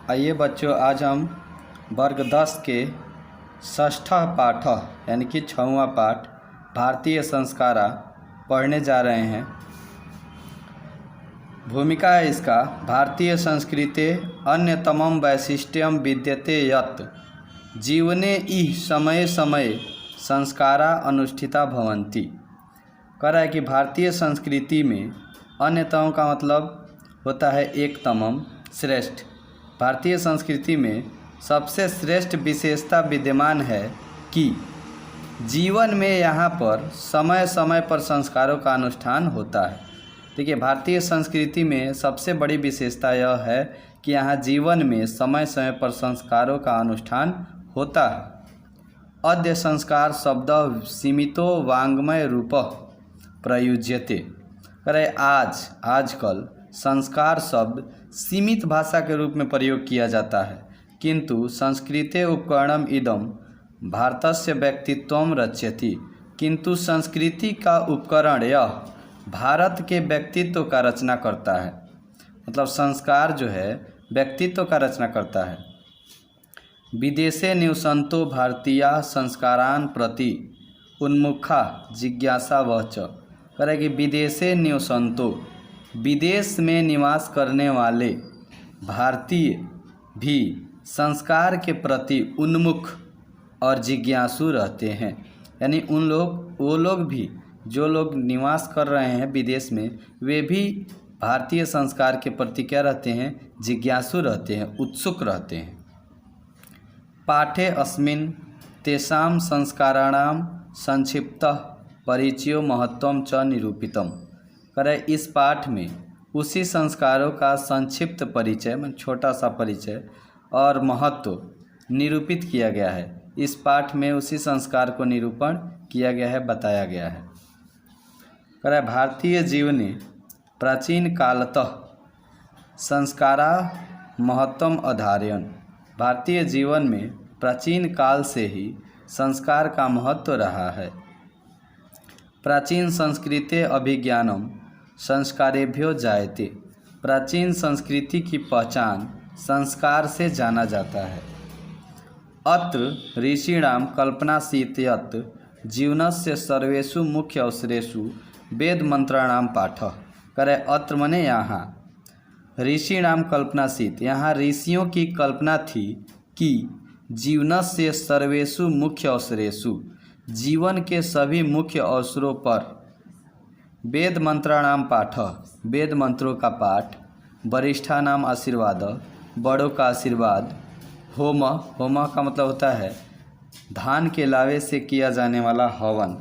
आइए बच्चों, आज हम वर्ग 10 के षष्ठ पाठ यानी कि 6वां पाठ भारतीय संस्कारा पढ़ने जा रहे हैं। भूमिका है इसका, भारतीय संस्कृते अन्यतमं वैशिष्ट्यं विद्यते यत् जीवने इह समय समय संस्कारा अनुष्ठिता भवन्ति। कह रहा है कि भारतीय संस्कृति में अन्यतम का मतलब होता है एकतमम, श्रेष्ठ। भारतीय संस्कृति में सबसे श्रेष्ठ विशेषता विद्यमान है कि जीवन में यहाँ पर समय समय पर संस्कारों का अनुष्ठान होता है। देखिए, भारतीय संस्कृति में सबसे बड़ी विशेषता यह है कि यहाँ जीवन में समय समय पर संस्कारों का अनुष्ठान होता है। अद्य संस्कार शब्द सीमितो वाङ्मय रूप प्रयुज्यते। करे आजकल संस्कार शब्द सीमित भाषा के रूप में प्रयोग किया जाता है, किंतु संस्कृते उपकरणम इदम भारतस्य व्यक्तित्वम रचयति। किंतु संस्कृति का उपकरण यह भारत के व्यक्तित्व का रचना करता है। मतलब संस्कार जो है व्यक्तित्व का रचना करता है। विदेशे निवसन्तो भारतीया संस्कारान प्रति उन्मुखा जिज्ञासा वच। करे कि विदेशे निवसन्तो, विदेश में निवास करने वाले भारतीय भी संस्कार के प्रति उन्मुख और जिज्ञासु रहते हैं। यानी वो लोग भी, जो लोग निवास कर रहे हैं विदेश में, वे भी भारतीय संस्कार के प्रति क्या रहते हैं? जिज्ञासु रहते हैं, उत्सुक रहते हैं। पाठे अस्मिन् तेषां संस्काराणां संक्षिप्तः परिचयो महत्वं च निरूपितम्। करे इस पाठ में उसी संस्कारों का संक्षिप्त परिचय, मतलब छोटा सा परिचय और महत्व निरूपित किया गया है। इस पाठ में उसी संस्कार को निरूपण किया गया है, बताया गया है। करे भारतीय जीवने प्राचीन कालतः संस्कारा महत्वम अधारयन्। भारतीय जीवन में प्राचीन काल से ही संस्कार का महत्व रहा है। प्राचीन संस्कृते अभिज्ञानम संस्कारेभ्यो जायते। प्राचीन संस्कृति की पहचान संस्कार से जाना जाता है। अत्र ऋषीणाम कल्पनासीत् यत् जीवनस्य सर्वेषु मुख्य अवसरेषु वेद मंत्राणाम पाठ। करे अत्र मने यहाँ, ऋषीणाम कल्पनासीत्, यहाँ ऋषियों की कल्पना थी कि जीवनस्य सर्वेषु मुख्य अवसरेषु, जीवन के सभी मुख्य अवसरों पर वेद मंत्राणाम पाठ, वेद मंत्रों का पाठ, वरिष्ठानाम आशीर्वाद, बड़ों का आशीर्वाद, होम, होम का मतलब होता है धान के लावे से किया जाने वाला हवन,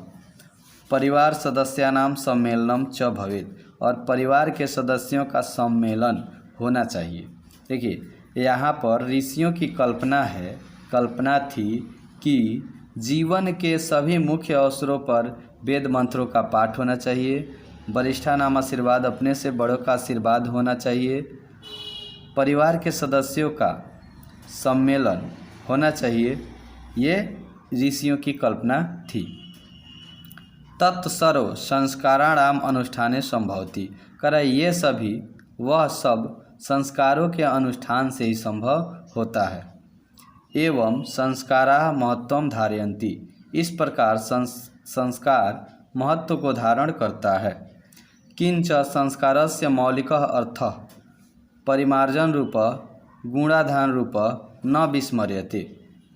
परिवार सदस्यानाम सम्मेलनम च भवेत्, और परिवार के सदस्यों का सम्मेलन होना चाहिए। देखिए, यहाँ पर ऋषियों की कल्पना थी कि जीवन के सभी मुख्य अवसरों पर वेद मंत्रों का पाठ होना चाहिए, वरिष्ठानाम आशीर्वाद, अपने से बड़ों का आशीर्वाद होना चाहिए, परिवार के सदस्यों का सम्मेलन होना चाहिए। ये ऋषियों की कल्पना थी। तत्सर्व संस्काराणाम अनुष्ठाने संभवति। करे ये सभी, वह सब संस्कारों के अनुष्ठान से ही संभव होता है। एवं संस्कारा महत्वम धारयन्ति। इस प्रकार संस्कार महत्व को धारण करता है। किंच संस्कारस्य मौलिकः अर्थः परिमार्जन रूप गुणाधान रूप न विस्मर्यते।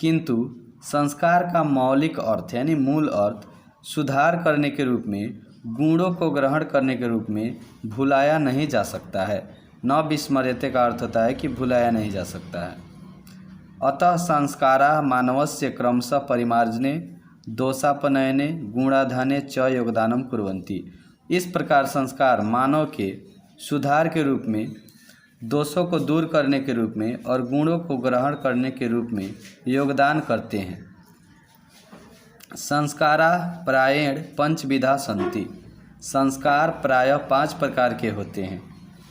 किंतु संस्कार का मौलिक अर्थ यानी मूल अर्थ सुधार करने के रूप में, गुणों को ग्रहण करने के रूप में भुलाया नहीं जा सकता है। न विस्मर्यते का अर्थ होता है कि भुलाया नहीं जा सकता है। अतः संस्कारा मानवस्य क्रमशः परिमार्जने दोषापनयने गुणाधाने च योगदानम कुर्वन्ति। इस प्रकार संस्कार मानव के सुधार के रूप में, दोषों को दूर करने के रूप में और गुणों को ग्रहण करने के रूप में योगदान करते हैं। संस्कारा प्रायेण पंचविधा सन्ति। संस्कार प्रायः 5 प्रकार के होते हैं।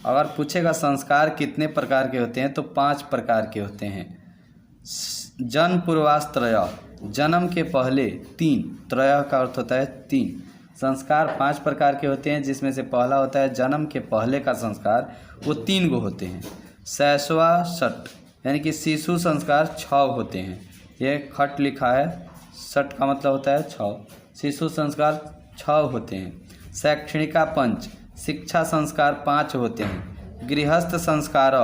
अगर पूछेगा संस्कार कितने प्रकार के होते हैं, तो 5 प्रकार के होते हैं। जन्म पूर्वास्त्रय, जन्म के पहले 3, त्रय का अर्थ होता है 3। संस्कार 5 प्रकार के होते हैं, जिसमें से पहला होता है जन्म के पहले का संस्कार, वो 3 गो होते हैं। शैशवा षट, यानी कि शिशु संस्कार 6 होते हैं। ये खट लिखा है, सट का मतलब होता है 6। शिशु संस्कार 6 होते हैं। शैक्षणिका 5, शिक्षा संस्कार 5 होते हैं। गृहस्थ संस्कार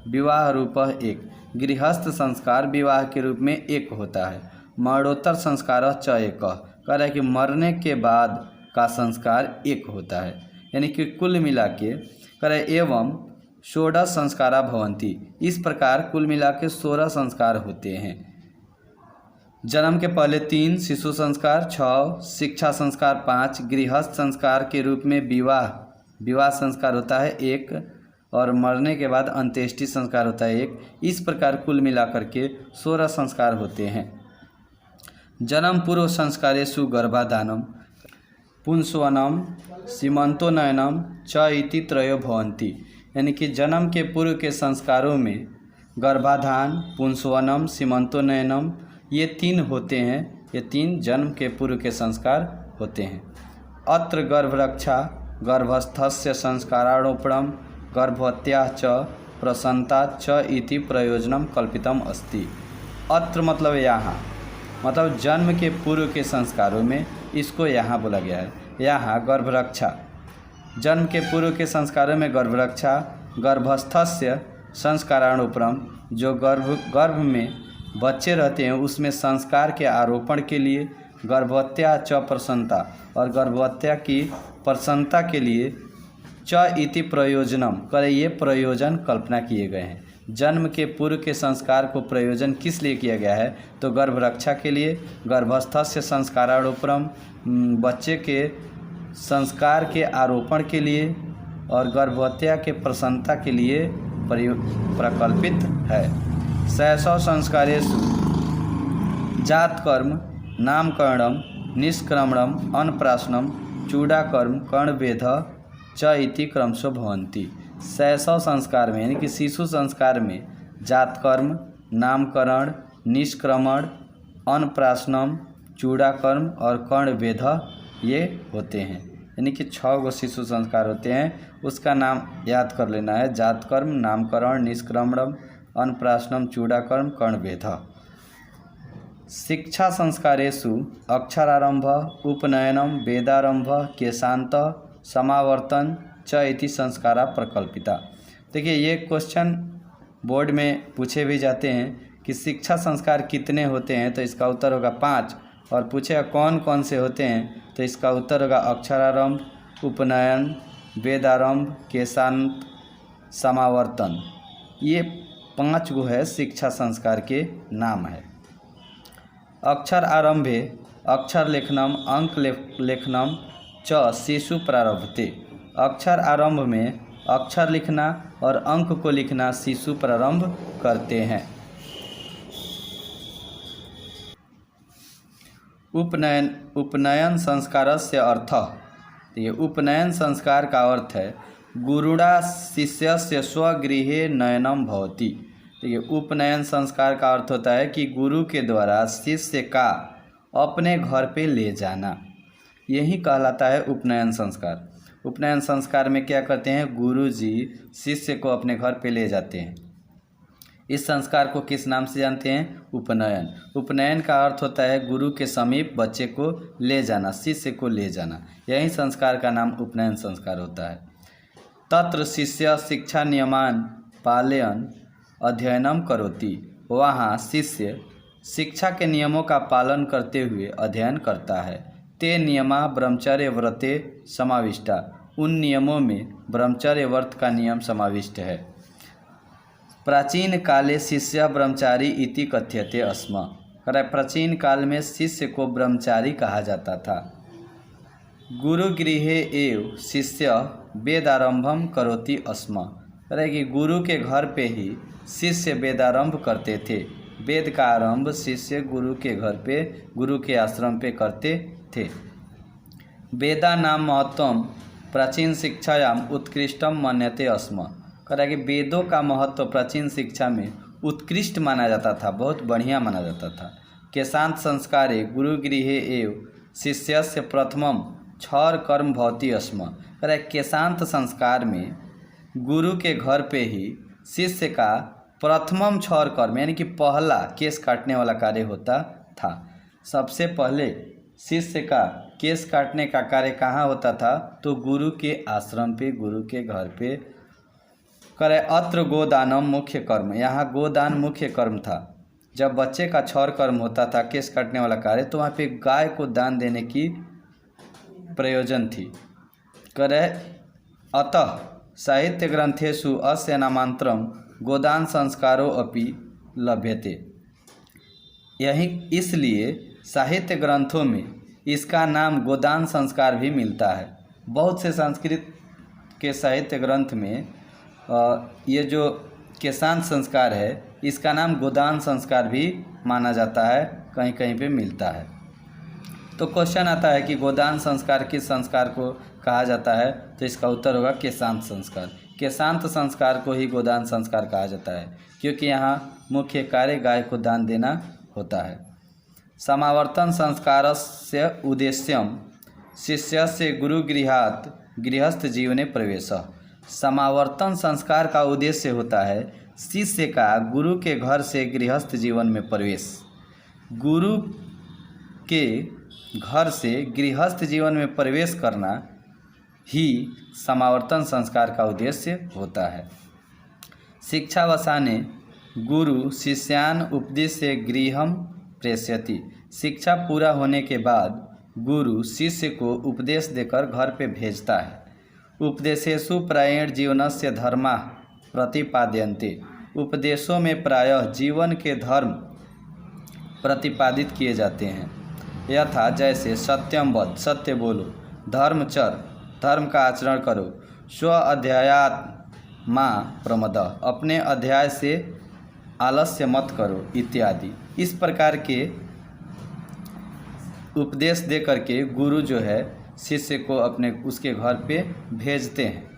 विवाह रूपः 1, गृहस्थ संस्कार विवाह के रूप में 1 होता है। मरणोत्तर संस्कार च 1, कह रहा है कि मरने के बाद का संस्कार 1 होता है। यानी कि कुल मिला के कह रहे एवं 16 संस्कारा भवन्ति, इस प्रकार कुल मिला के 16 संस्कार होते हैं। जन्म के पहले 3 शिशु संस्कार 6, शिक्षा संस्कार 5, गृहस्थ संस्कार के रूप में विवाह संस्कार होता है 1, और मरने के बाद अंत्येष्टि संस्कार होता है 1। इस प्रकार कुल मिलाकर के 16 संस्कार होते हैं। जन्म पूर्व संस्कारेषु गर्भाधानम पुंसवनम सीमंतोनयनम च इति त्रयो भवन्ति, यानी कि जन्म के पूर्व के संस्कारों में गर्भाधान, पुंसवनम, सीमंतोनयनम ये 3 होते हैं। ये 3 जन्म के पूर्व के संस्कार होते हैं। अत्र गर्भरक्षा गर्भस्थस्य संस्कारारोपणम गर्भवत्याः च प्रसन्नता च इति प्रयोजनम कल्पितम अस्ति। अत्र मतलब यहाँ, मतलब जन्म के पूर्व के संस्कारों में, इसको यहाँ बोला गया है। यहाँ गर्भरक्षा, जन्म के पूर्व के संस्कारों में गर्भरक्षा, गर्भस्थस्य संस्कारानुपरम, जो गर्भ में बच्चे रहते हैं उसमें संस्कार के आरोपण के लिए, गर्भवत्या च प्रसन्नता, और गर्भवत्या की प्रसन्नता के लिए च इति प्रयोजनम, करे ये प्रयोजन कल्पना किए गए हैं। जन्म के पूर्व के संस्कार को प्रयोजन किस लिए किया गया है, तो गर्भ रक्षा के लिए, गर्भस्थस्य संस्कारारोपणम बच्चे के संस्कार के आरोपण के लिए, और गर्भवत्या के प्रसन्नता के लिए प्रकल्पित है। 600 संस्कारेषु जातकर्म नामकरणम निष्क्रमणम अन्नप्राशनम चूड़ाकर्म कर्णवेध च इति क्रमशः भवन्ति। 600 संस्कार में, यानी कि शिशु संस्कार में जातकर्म, नामकरण, निष्क्रमण, अन्नप्राशनम, चूड़ाकर्म और कर्णवेध ये होते हैं। यानी कि 6 गो शिशु संस्कार होते हैं, उसका नाम याद कर लेना है। जातकर्म, नामकरण, निष्क्रमण, अन्नप्राशनम, चूड़ाकर्म, कर्णवेध। शिक्षा संस्कारेषु अक्षरारंभ, उपनयनम, वेदारंभ, केशांत, समावर्तन च इति संस्कारा प्रकल्पिता। देखिए ये क्वेश्चन बोर्ड में पूछे भी जाते हैं कि शिक्षा संस्कार कितने होते हैं, तो इसका उत्तर होगा 5, और पूछेगा कौन कौन से होते हैं, तो इसका उत्तर होगा अक्षरारंभ, उपनयन, वेदारंभ, केशांत, समावर्तन। ये 5 गो है शिक्षा संस्कार के नाम है। अक्षर आरंभे अक्षर लेखनम अंक लेखनम च शिशु प्रारभते, अक्षर आरंभ में अक्षर लिखना और अंक को लिखना शिशु प्रारंभ करते हैं। उपनयन संस्कारस्य अर्थः, तो ये उपनयन संस्कार का अर्थ है गुरुणा शिष्यस्य स्वगृहे नयनम भवति। तो ये उपनयन संस्कार का अर्थ होता है कि गुरु के द्वारा शिष्य का अपने घर पे ले जाना, यही कहलाता है उपनयन संस्कार। उपनयन संस्कार में क्या करते हैं, गुरुजी शिष्य को अपने घर पे ले जाते हैं। इस संस्कार को किस नाम से जानते हैं, उपनयन। उपनयन का अर्थ होता है गुरु के समीप बच्चे को ले जाना, शिष्य को ले जाना, यही संस्कार का नाम उपनयन संस्कार होता है। तत्र शिष्य शिक्षा नियमान पालयन अध्ययनम करोति, वहाँ शिष्य शिक्षा के नियमों का पालन करते हुए अध्ययन करता है। ते नियमा ब्रह्मचर्य व्रते समाविष्टा, उन नियमों में ब्रह्मचर्य व्रत का नियम समाविष्ट है। प्राचीन काले शिष्य ब्रह्मचारी इति कथ्यते अस्म, प्राचीन काल में शिष्य को ब्रह्मचारी कहा जाता था। गुरु गृहे एव शिष्य वेदारंभम करोति अस्म, कि गुरु के घर पे ही शिष्य वेदारंभ करते थे। वेद का आरंभ शिष्य गुरु के घर पे, गुरु के आश्रम पे करते थे। वेदा नाम महत्वम प्राचीन शिक्षायाम उत्कृष्टम मन्यते अस्म, कि वेदों का महत्व प्राचीन शिक्षा में उत्कृष्ट माना जाता था, बहुत बढ़िया माना जाता था। केशांत संस्कारे गुरु गृहे एव शिष्यस्य प्रथमम क्षौर कर्म भवति अस्म, केशांत संस्कार में गुरु के घर पे ही शिष्य का प्रथमम क्षौर कर्म यानी कि पहला केस काटने वाला कार्य होता था। सबसे पहले शिष्य का केस काटने का कार्य कहाँ होता था? तो गुरु के आश्रम पे, गुरु के घर पे। करे अत्र गोदानम मुख्य कर्म, यहाँ गोदान मुख्य कर्म था। जब बच्चे का क्षौर कर्म होता था, केस काटने वाला कार्य, तो वहाँ पे गाय को दान देने की प्रयोजन थी। करे अतः साहित्य ग्रंथेषु अस्य नामांतरम गोदान संस्कारो अपि लभ्यते। यही इसलिए साहित्य ग्रंथों में इसका नाम गोदान संस्कार भी मिलता है। बहुत से संस्कृत के साहित्य ग्रंथ में ये जो केशांत संस्कार है, इसका नाम गोदान संस्कार भी माना जाता है, कहीं कहीं पे मिलता है। तो क्वेश्चन आता है कि गोदान संस्कार किस संस्कार को कहा जाता है? तो इसका उत्तर होगा केशांत संस्कार। केशांत संस्कार को ही गोदान संस्कार कहा जाता है, क्योंकि यहाँ मुख्य कार्य गाय को दान देना होता है। समावर्तन संस्कारस्य उद्देश्यम शिष्यस्य गुरुगृहात् गृहस्थ जीवने प्रवेशः। समावर्तन संस्कार का उद्देश्य होता है शिष्य का गुरु के घर से गृहस्थ जीवन में प्रवेश। गुरु के घर से गृहस्थ जीवन में प्रवेश करना ही समावर्तन संस्कार का उद्देश्य होता है। शिक्षावसाने गुरु शिष्यान उपदेश्य गृहम प्रेषयति। शिक्षा पूरा होने के बाद गुरु शिष्य को उपदेश देकर घर पे भेजता है। उपदेशेषु प्रायेण जीवनस्य धर्मा प्रतिपाद्यन्ते। उपदेशों में प्रायः जीवन के धर्म प्रतिपादित किए जाते हैं। यथा जैसे सत्यम वद, सत्य बोलो, धर्मचर, धर्म का आचरण करो, स्व अध्यायात् मा प्रमदः, अपने अध्याय से आलस्य मत करो इत्यादि। इस प्रकार के उपदेश दे करके गुरु जो है शिष्य को अपने उसके घर पे भेजते हैं।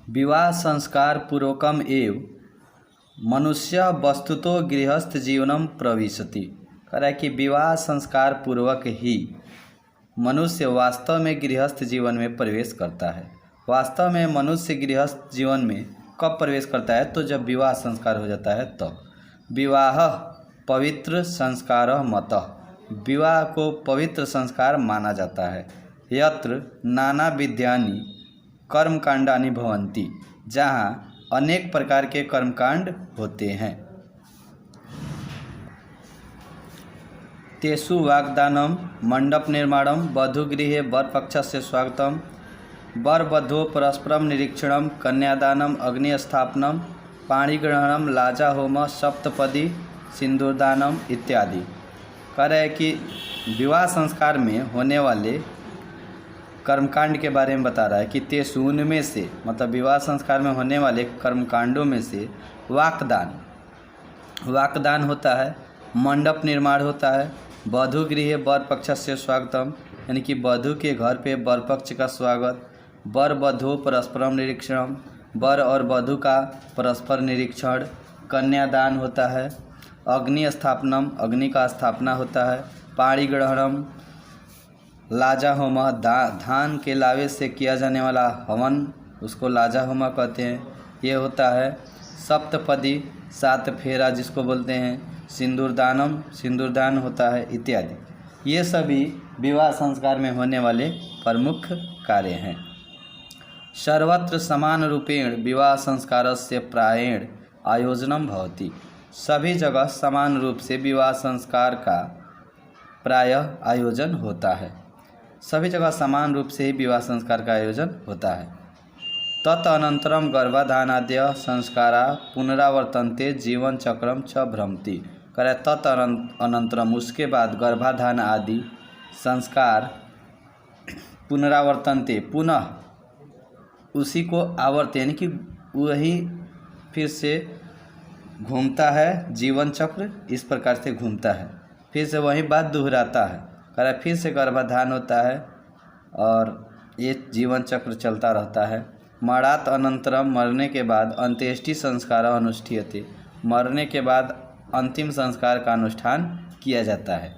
विवाह संस्कार पूर्वकम एव मनुष्य वस्तुतो गृहस्थ जीवनम प्रविशति। कह रहा है कि विवाह संस्कार पूर्वक ही मनुष्य वास्तव में गृहस्थ जीवन में प्रवेश करता है। वास्तव में मनुष्य गृहस्थ जीवन में कब प्रवेश करता है? तो जब विवाह संस्कार हो जाता है तब। विवाह पवित्र संस्कार मतः, विवाह को पवित्र संस्कार माना जाता है। यत्र नाना विद्यानि कर्मकांडानि भवन्ति, जहाँ अनेक प्रकार के कर्मकांड होते हैं। तेषु वाग्दानम मंडप निर्माणम वधूगृहे वरपक्षस्य स्वागतम वरवधो परस्परम निरीक्षणम कन्यादानम अग्निस्थापनम पाणिग्रहणम लाजा होम सप्तपदी सिंदूरदानम इत्यादि। कह रहे हैं कि विवाह संस्कार में होने वाले कर्मकांड के बारे में बता रहा है कि तेसु, उनमें से, मतलब विवाह संस्कार में होने वाले कर्मकांडों में से वाकदान होता है, मंडप निर्माण होता है, वधू गृह वर पक्षस्य स्वागतम यानी कि वधू के घर पे वर पक्ष का स्वागत, वर वधू परस्परम निरीक्षण, वर और वधू का परस्पर निरीक्षण, कन्यादान होता है, अग्नि स्थापनम, अग्नि का स्थापना होता है, पाणिग्रहणम, लाजा होमा, धान के लावे से किया जाने वाला हवन, उसको लाजा होमा कहते हैं, ये होता है। सप्तपदी, 7 फेरा जिसको बोलते हैं, सिंदूरदानम, सिंदूरदान होता है इत्यादि। ये सभी विवाह संस्कार में होने वाले प्रमुख कार्य हैं। सर्वत्र समान रूपेण विवाह संस्कारस्य प्रायेण आयोजनम भवति। सभी जगह समान रूप से विवाह संस्कार का प्रायः आयोजन होता है। सभी जगह समान रूप से ही विवाह संस्कार का आयोजन होता है। तदनंतरम गर्भाधानाद्य संस्कारा पुनरावर्तन्ते जीवन चक्रम च भ्रमति। करे तदनंतरम, उसके बाद गर्भाधान आदि संस्कार पुनरावर्तन्ते, पुनः उसी को आवर्त यानी कि वही फिर से घूमता है, जीवन चक्र इस प्रकार से घूमता है, फिर से वही बात दोहराता है। करे फिर से गर्भाधान होता है और ये जीवन चक्र चलता रहता है। मरात अनंतरम, मरने के बाद अंत्येष्टि संस्कार अनुष्ठीयते, मरने के बाद अंतिम संस्कार का अनुष्ठान किया जाता है।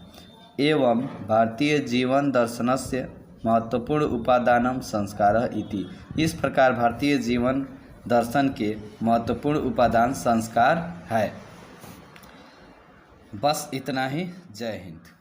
एवं भारतीय जीवन दर्शनस्य महत्वपूर्ण उपादानम संस्कारः इति। इस प्रकार भारतीय जीवन दर्शन के महत्वपूर्ण उपादान संस्कार है। बस इतना ही। जय हिंद।